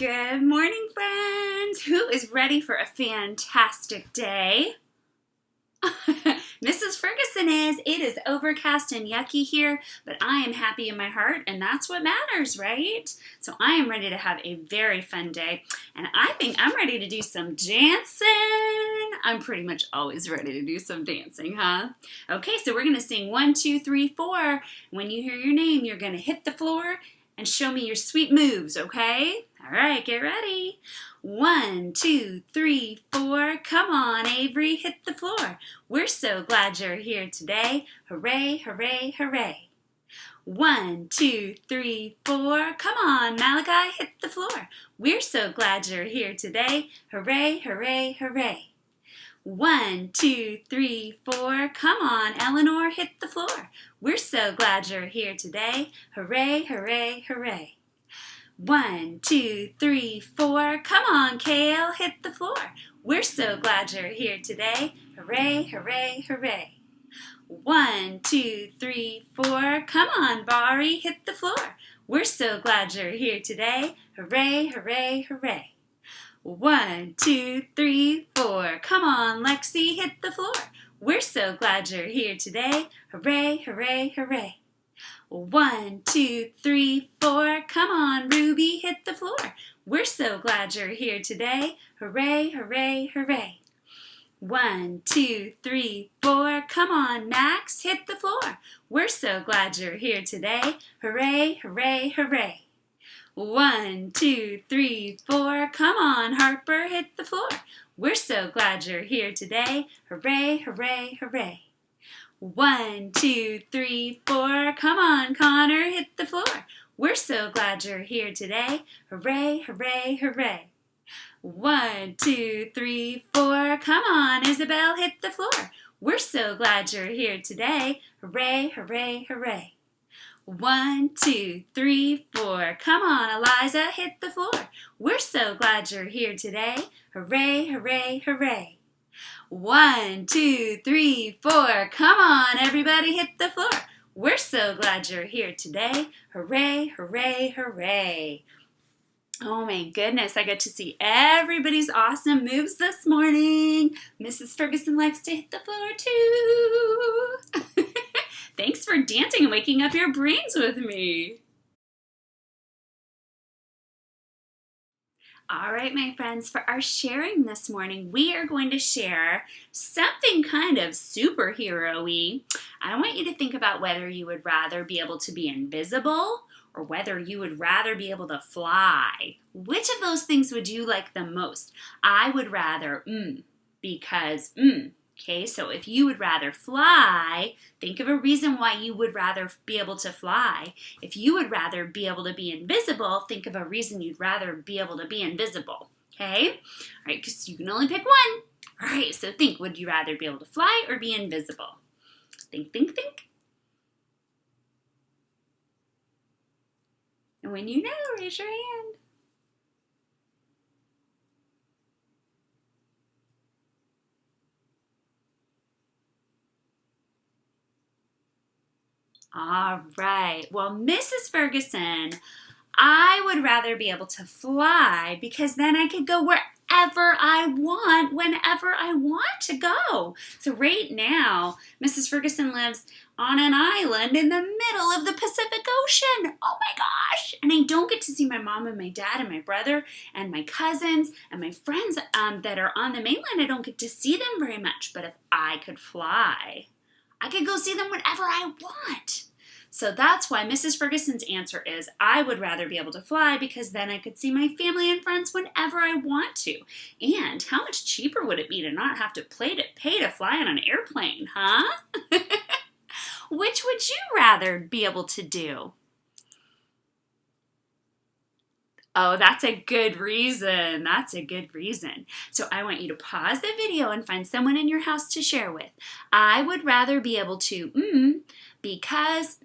Good morning, friends. Who is ready for a fantastic day? Mrs. Ferguson is. It is overcast and yucky here, but I am happy in my heart, and that's what matters, right? So I am ready to have a very fun day, and I think I'm ready to do some dancing. I'm pretty much always ready to do some dancing, huh? Okay, so we're going to sing 1, 2, 3, 4. When you hear your name, you're going to hit the floor and show me your sweet moves, okay? All right, get ready. 1, 2, 3, 4. Come on, Avery, hit the floor. We're so glad you're here today. Hooray, hooray, hooray. 1, 2, 3, 4. Come on, Malachi, hit the floor. We're so glad you're here today. Hooray, hooray, hooray. 1, 2, 3, 4. Come on, Eleanor, hit the floor. We're so glad you're here today. Hooray, hooray, hooray. 1, 2, 3, 4. Come on, Kale, hit the floor. We're so glad you're here today. Hooray, hooray, hooray. 1, 2, 3, 4. Come on, Bari, hit the floor. We're so glad you're here today. Hooray, hooray, hooray. 1, 2, 3, 4. Come on, Lexi, hit the floor. We're so glad you're here today. Hooray, hooray, hooray. 1, 2, 3, 4. Come on, Ruby, hit the floor. We're so glad you're here today. Hooray, hooray, hooray. 1, 2, 3, 4. Come on, Max, hit the floor. We're so glad you're here today. Hooray, hooray, hooray. 1, 2, 3, 4. Come on, Harper, hit the floor. We're so glad you're here today. Hooray, hooray, hooray. 1, 2, 3, 4. Come on, Connor, hit the floor. We're so glad you're here today. Hooray, hooray, hooray. 1, 2, 3, 4. Come on, Isabel, hit the floor. We're so glad you're here today. Hooray, hooray, hooray. 1, 2, 3, 4. Come on, Eliza, hit the floor. We're so glad you're here today. Hooray, hooray, hooray. 1, 2, 3, 4. Come on, everybody, hit the floor. We're so glad you're here today. Hooray, hooray, hooray. Oh my goodness, I get to see everybody's awesome moves this morning. Mrs. Ferguson likes to hit the floor too. Thanks for dancing and waking up your brains with me. All right, my friends, for our sharing this morning, we are going to share something kind of superhero-y. I want you to think about whether you would rather be able to be invisible or whether you would rather be able to fly. Which of those things would you like the most? I would rather because Okay, so if you would rather fly, think of a reason why you would rather be able to fly. If you would rather be able to be invisible, think of a reason you'd rather be able to be invisible. Okay? All right, because you can only pick one. All right, so think, would you rather be able to fly or be invisible? Think, think, think. And when you know, raise your hand. All right. Well, Mrs. Ferguson, I would rather be able to fly because then I could go wherever I want, whenever I want to go. So right now, Mrs. Ferguson lives on an island in the middle of the Pacific Ocean. Oh my gosh. And I don't get to see my mom and my dad and my brother and my cousins and my friends that are on the mainland. I don't get to see them very much. But if I could fly, I could go see them whenever I want. So that's why Mrs. Ferguson's answer is I would rather be able to fly because then I could see my family and friends whenever I want to. And how much cheaper would it be to not have to pay to fly on an airplane, huh? Which would you rather be able to do? Oh, that's a good reason. That's a good reason. So I want you to pause the video and find someone in your house to share with. I would rather be able to because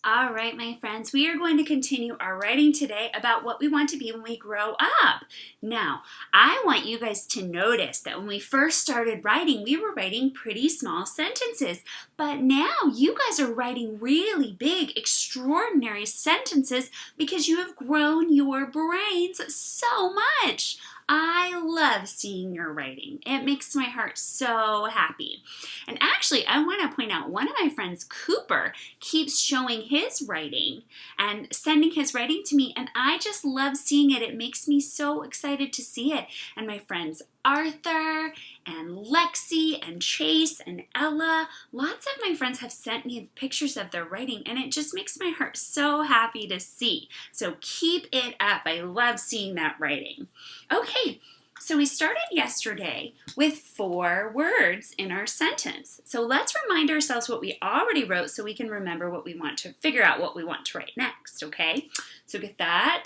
All right, my friends, we are going to continue our writing today about what we want to be when we grow up. Now, I want you guys to notice that when we first started writing, we were writing pretty small sentences. But now you guys are writing really big, extraordinary sentences because you have grown your brains so much. I love seeing your writing. It makes my heart so happy. And actually, I want to point out one of my friends, Cooper, keeps showing his writing and sending his writing to me, and I just love seeing it. It makes me so excited to see it. And my friends Arthur and Lexi and Chase and Ella, lots of my friends have sent me pictures of their writing, and it just makes my heart so happy to see. So keep it up. I love seeing that writing. Okay, so we started yesterday with 4 words in our sentence. So let's remind ourselves what we already wrote so we can remember what we want to figure out what we want to write next, okay? So get that.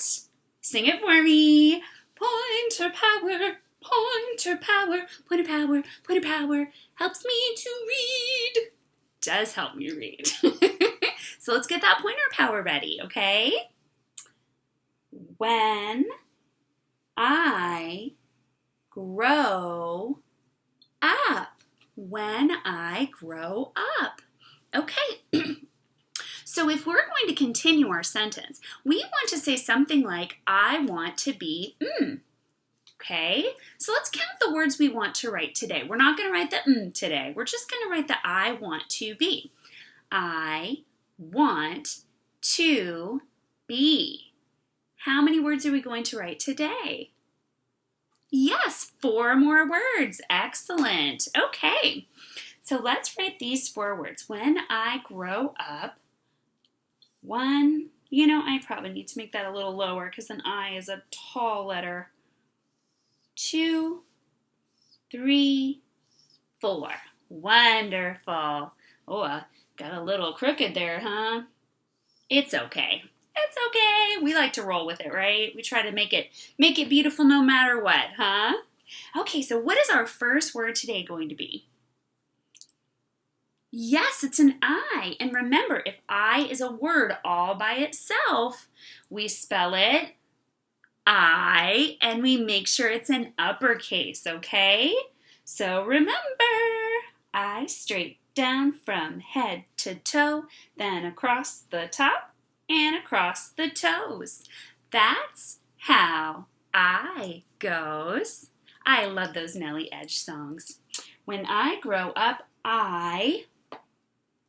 Sing it for me. Pointer power, pointer power, pointer power, pointer power helps me to read. Does help me read. So let's get that pointer power ready, okay? When I grow up. When I grow up. Okay. So if we're going to continue our sentence, we want to say something like, I want to be Okay, so let's count the words we want to write today. We're not going to write the today. We're just going to write the I want to be. I want to be. How many words are we going to write today? Yes, 4 more words. Excellent. Okay, so let's write these 4 words. When I grow up, 1, I probably need to make that a little lower because an I is a tall letter. 2, 3, 4. Wonderful. Oh, I got a little crooked there, huh? It's okay. It's okay. We like to roll with it, right? We try to make it beautiful no matter what, huh? Okay, so what is our first word today going to be? Yes, it's an I. And remember, if I is a word all by itself, we spell it I, and we make sure it's in uppercase, okay? So remember, I straight down from head to toe, then across the top and across the toes. That's how I goes. I love those Nelly Edge songs. When I grow up,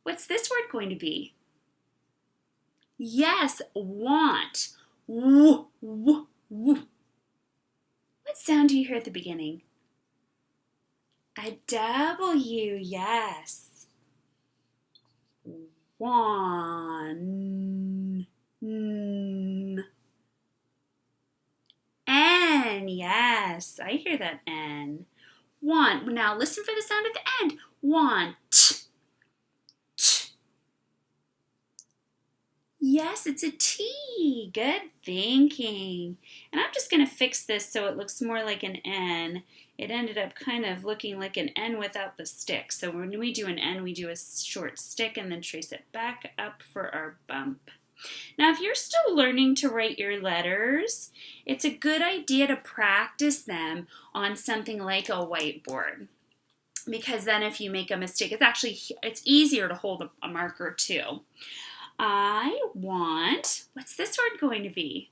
what's this word going to be? Yes, want. Woo, woo, woo. What sound do you hear at the beginning? A W, yes. One. N, yes. I hear that N. Want. Now listen for the sound at the end. Want. Yes, it's a T. Good thinking. And I'm just going to fix this so it looks more like an N. It ended up kind of looking like an N without the stick. So when we do an N, we do a short stick and then trace it back up for our bump. Now, if you're still learning to write your letters, it's a good idea to practice them on something like a whiteboard. Because then if you make a mistake, it's easier to hold a marker too. I want, what's this word going to be?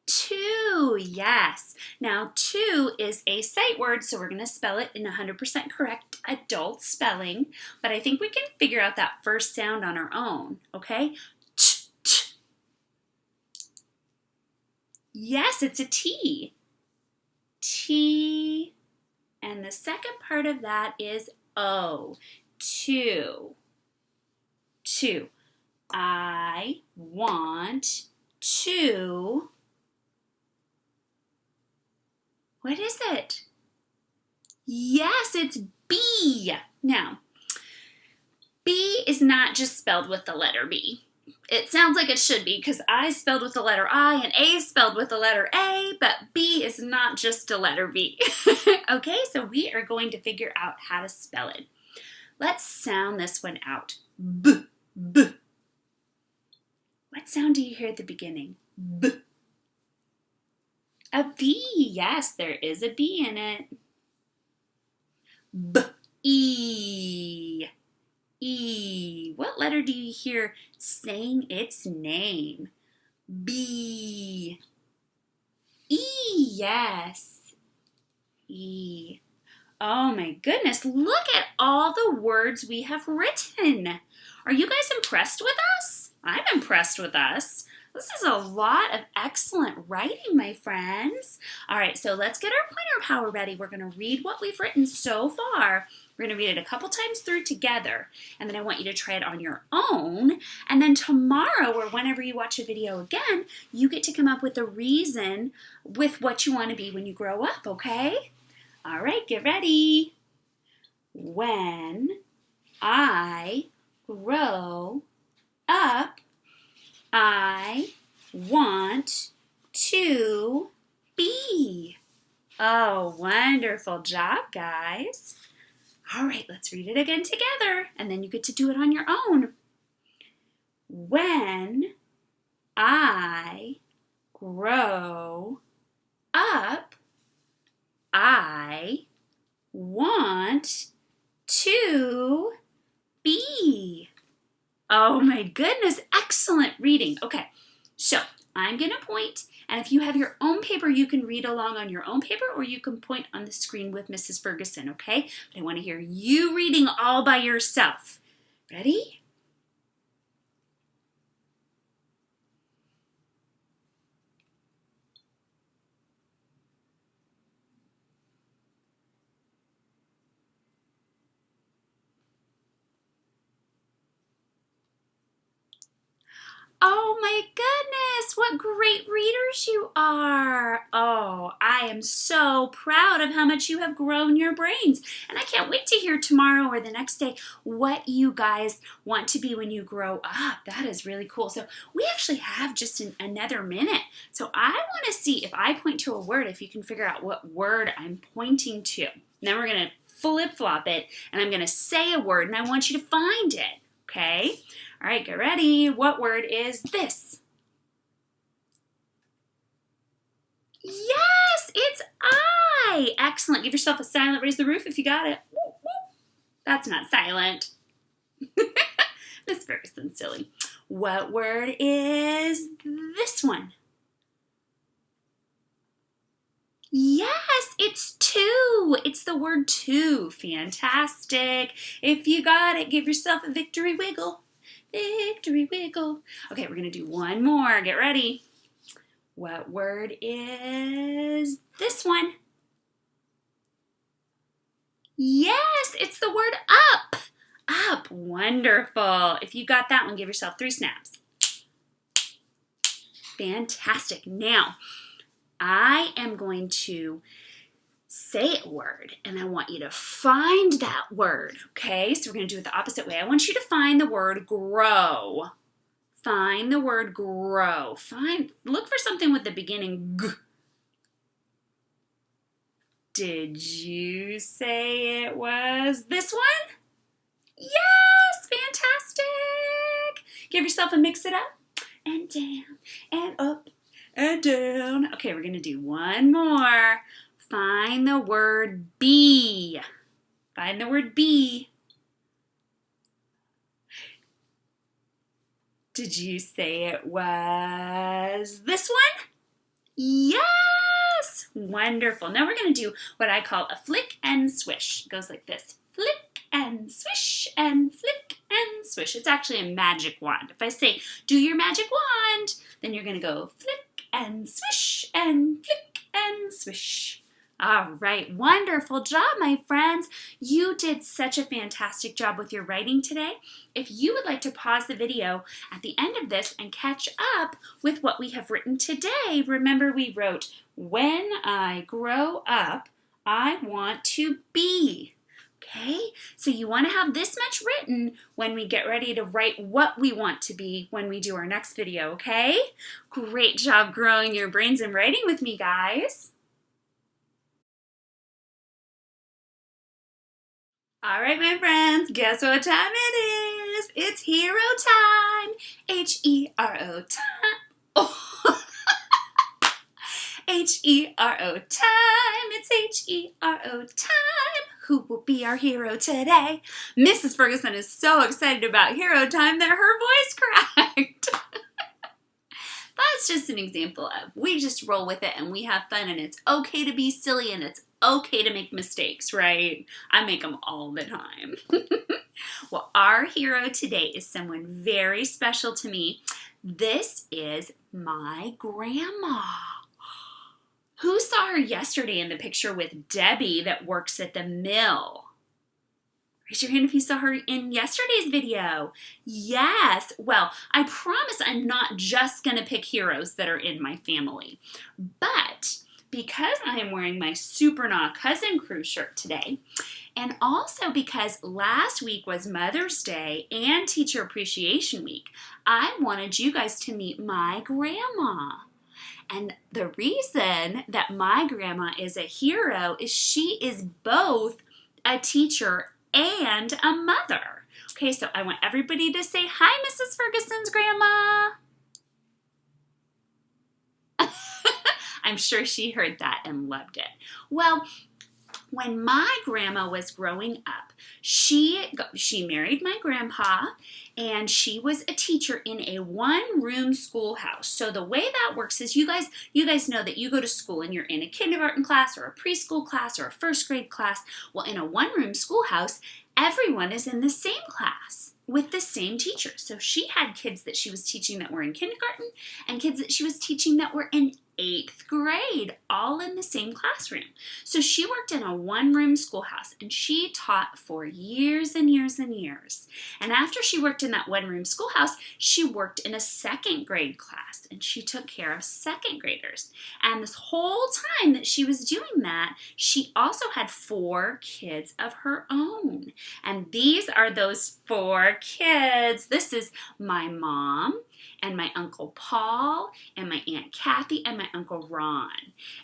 To, yes. Now, to is a sight word, so we're going to spell it in 100% correct adult spelling, but I think we can figure out that first sound on our own, okay? T, t. Yes, it's a T. T, and the second part of that is O, to. To. I want to. What is it? Yes, it's B. Now, B is not just spelled with the letter B. It sounds like it should be because I is spelled with the letter I and A is spelled with the letter A, but B is not just a letter B. Okay, so we are going to figure out how to spell it. Let's sound this one out. B. B. What sound do you hear at the beginning? B. A B. Yes, there is a B in it. B. E. E. What letter do you hear saying its name? B. E. Yes. E. Oh my goodness, look at all the words we have written. Are you guys impressed with us? I'm impressed with us. This is a lot of excellent writing, my friends. All right, so let's get our pointer power ready. We're going to read what we've written so far. We're going to read it a couple times through together, and then I want you to try it on your own. And then tomorrow, or whenever you watch a video again, you get to come up with a reason with what you want to be when you grow up, okay? All right, get ready. When I grow up, I want to be. Oh, wonderful job, guys. All right, let's read it again together, and then you get to do it on your own. When I grow up, I want to be. Oh my goodness, excellent reading. Okay, so I'm going to point, and if you have your own paper, you can read along on your own paper, or you can point on the screen with Mrs. Ferguson, okay? But I want to hear you reading all by yourself. Ready? Oh my goodness, what great readers you are. Oh, I am so proud of how much you have grown your brains. And I can't wait to hear tomorrow or the next day what you guys want to be when you grow up. That is really cool. So we actually have just another minute. So I want to see if I point to a word, if you can figure out what word I'm pointing to. And then we're going to flip-flop it, and I'm going to say a word, and I want you to find it, okay? All right, get ready. What word is this? Yes, it's I. Excellent. Give yourself a silent raise the roof if you got it. Woo, woo. That's not silent. Miss Ferguson's silly. What word is this one? Yes, it's to. It's the word to. Fantastic. If you got it, give yourself a victory wiggle. Victory wiggle. Okay, we're going to do one more. Get ready. What word is this one? Yes, it's the word up. Up. Wonderful. If you got that one, give yourself 3 snaps. Fantastic. Now, I am going to say a word, and I want you to find that word, okay? So we're going to do it the opposite way. I want you to find the word grow. Find the word grow. Look for something with the beginning g. Did you say it was this one? Yes, fantastic. Give yourself a mix it up and down and up and down. Okay, we're going to do one more. Find the word be. Find the word be. Did you say it was this one? Yes! Wonderful. Now we're going to do what I call a flick and swish. It goes like this. Flick and swish and flick and swish. It's actually a magic wand. If I say, do your magic wand, then you're going to go flick and swish and flick and swish. All right, wonderful job, my friends. You did such a fantastic job with your writing today. If you would like to pause the video at the end of this and catch up with what we have written today, remember we wrote, when I grow up, I want to be. Okay, so you want to have this much written when we get ready to write what we want to be when we do our next video, okay? Great job growing your brains and writing with me, guys. All right, my friends, guess what time it is? is. It's hero time. H-E-R-O time. Oh. H-E-R-O time. It's H-E-R-O time. Who will be our hero today? Mrs. Ferguson is so excited about hero time that her voice cracked. That's just an example of we just roll with it and we have fun, and it's okay to be silly and it's okay to make mistakes, right? I make them all the time. Well, our hero today is someone very special to me. This is my grandma. Who saw her yesterday in the picture with Debbie that works at the mill? Raise your hand if you saw her in yesterday's video. Yes. Well, I promise I'm not just going to pick heroes that are in my family. But because I am wearing my Super Nah Cousin Crew shirt today, and also because last week was Mother's Day and Teacher Appreciation Week, I wanted you guys to meet my grandma. And the reason that my grandma is a hero is she is both a teacher and a mother. Okay, so I want everybody to say hi, Mrs. Ferguson's grandma. I'm sure she heard that and loved it. Well, when my grandma was growing up, she married my grandpa, and she was a teacher in a one-room schoolhouse. So the way that works is you guys know that you go to school and you're in a kindergarten class or a preschool class or a first grade class. Well, in a one-room schoolhouse, everyone is in the same class with the same teacher. So she had kids that she was teaching that were in kindergarten and kids that she was teaching that were in 8th grade, all in the same classroom. So she worked in a one-room schoolhouse, and she taught for years and years and years. And after she worked in that one-room schoolhouse, she worked in a 2nd grade class, and she took care of 2nd graders. And this whole time that she was doing that, she also had 4 kids of her own. And these are those 4 kids. This is my mom, and my Uncle Paul, and my Aunt Kathy, and my Uncle Ron.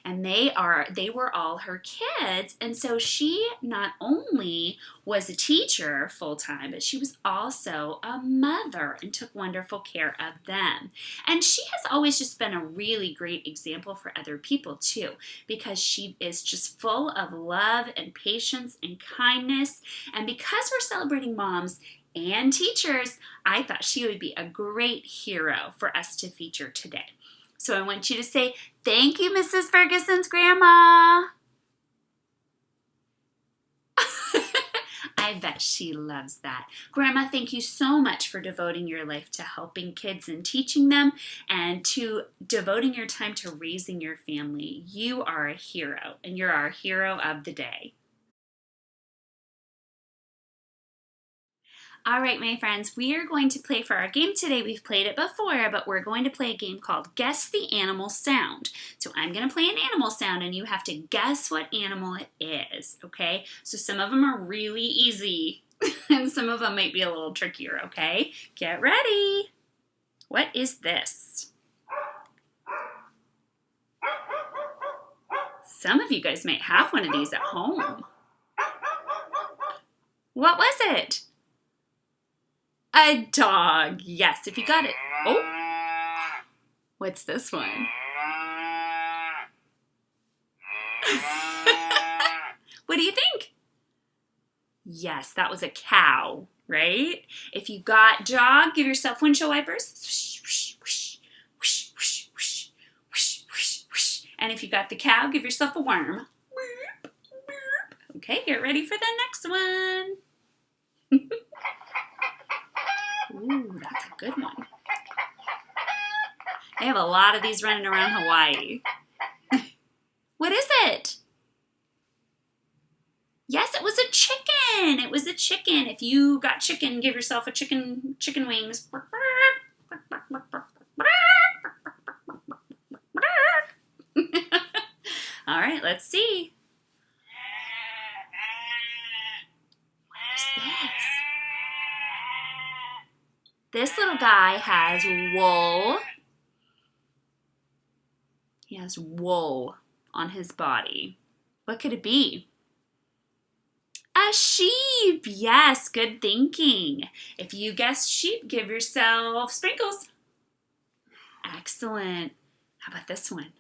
And they were all her kids. And so she not only was a teacher full-time, but she was also a mother and took wonderful care of them. And she has always just been a really great example for other people too, because she is just full of love and patience and kindness. And because we're celebrating moms and teachers, I thought she would be a great hero for us to feature today. So I want you to say, thank you, Mrs. Ferguson's grandma. I bet she loves that. Grandma, thank you so much for devoting your life to helping kids and teaching them, and to devoting your time to raising your family. You are a hero, and you're our hero of the day. All right, my friends, we are going to play for our game today. We've played it before, but we're going to play a game called Guess the Animal Sound. So I'm going to play an animal sound, and you have to guess what animal it is, okay? So some of them are really easy, and some of them might be a little trickier, okay? Get ready. What is this? Some of you guys might have one of these at home. What was it? A dog. Yes, if you got it. Oh, what's this one? What do you think? Yes, that was a cow, right? If you got dog, give yourself windshield wipers. And if you got the cow, give yourself a worm. Okay, get ready for the next one. Ooh, that's a good one. They have a lot of these running around Hawaii. What is it? Yes, it was a chicken. It was a chicken. If you got chicken, give yourself a chicken wings. All right, let's see. What is this? This little guy has wool. He has wool on his body. What could it be? A A sheep. Yes, good thinking. If you guessed sheep, give yourself sprinkles. Excellent. How about this one?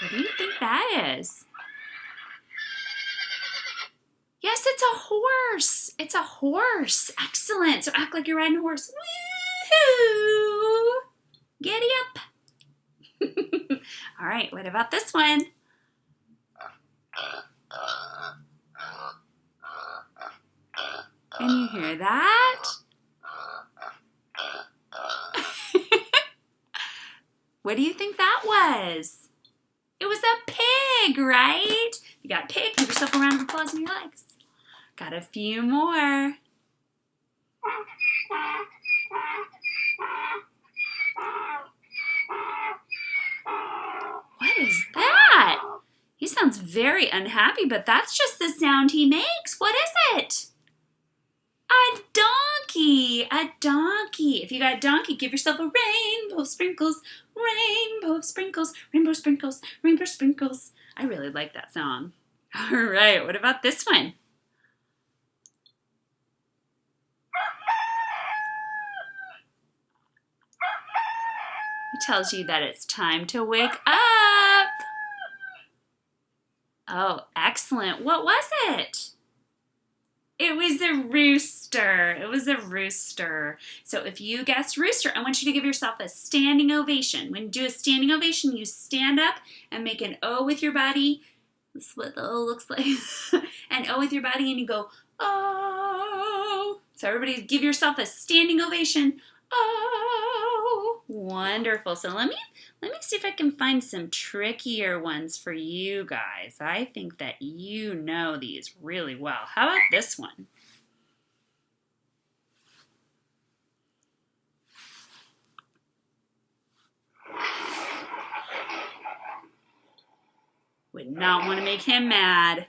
What do you think that is? Yes, it's a horse. It's a horse. Excellent. So act like you're riding a horse. Woohoo! Giddy up. All right, what about this one? Can you hear that? What do you think that was? It was a pig, right? You got a pig, give yourself a round of applause in your legs. Got a few more. What is that? He sounds very unhappy, but that's just the sound he makes. What is it? A donkey. A donkey. If you got a donkey, give yourself a rainbow of sprinkles. Rainbow of sprinkles. Rainbow sprinkles. Rainbow sprinkles. I really like that song. All right, what about this one? It tells you that it's time to wake up. Oh, excellent. What was it? It was a rooster. It was a rooster. So if you guessed rooster, I want you to give yourself a standing ovation. When you do a standing ovation, you stand up and make an O with your body. This is what the O looks like. An O with your body, and you go, oh. So everybody give yourself a standing ovation. Oh, wonderful. So let me see if I can find some trickier ones for you guys. I think that you know these really well. How about this one? Would not want to make him mad.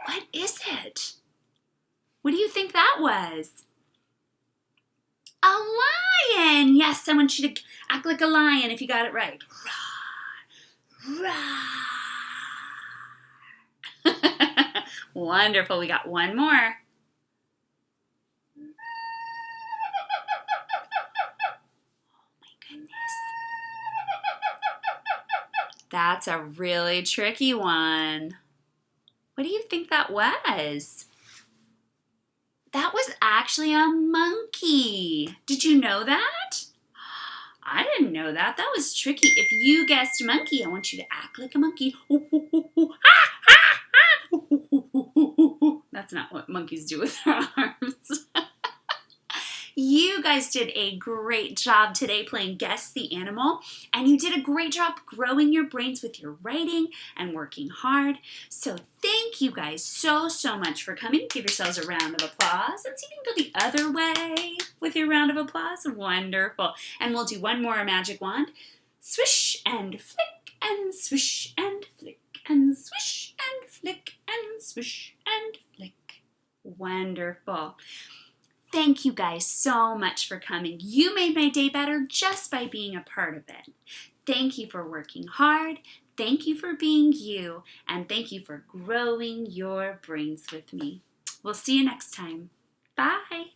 What is it? What do you think that was? A lion! Yes, I want you to act like a lion if you got it right. Roar! Roar! Wonderful. We got one more. Oh my goodness. That's a really tricky one. What do you think that was? That was actually a monkey. Did you know that? I didn't know that. That was tricky. If you guessed monkey, I want you to act like a monkey. That's not what monkeys do with their arms. You guys did a great job today playing Guess the Animal, and you did a great job growing your brains with your writing and working hard. So thank you guys so much for coming. Give yourselves a round of applause, and see if you can go the other way with your round of applause. Wonderful. And we'll do one more magic wand. Swish and flick and swish and flick and swish and flick and swish and flick. Wonderful. Thank you guys so much for coming. You made my day better just by being a part of it. Thank you for working hard. Thank you for being you. And thank you for growing your brains with me. We'll see you next time. Bye.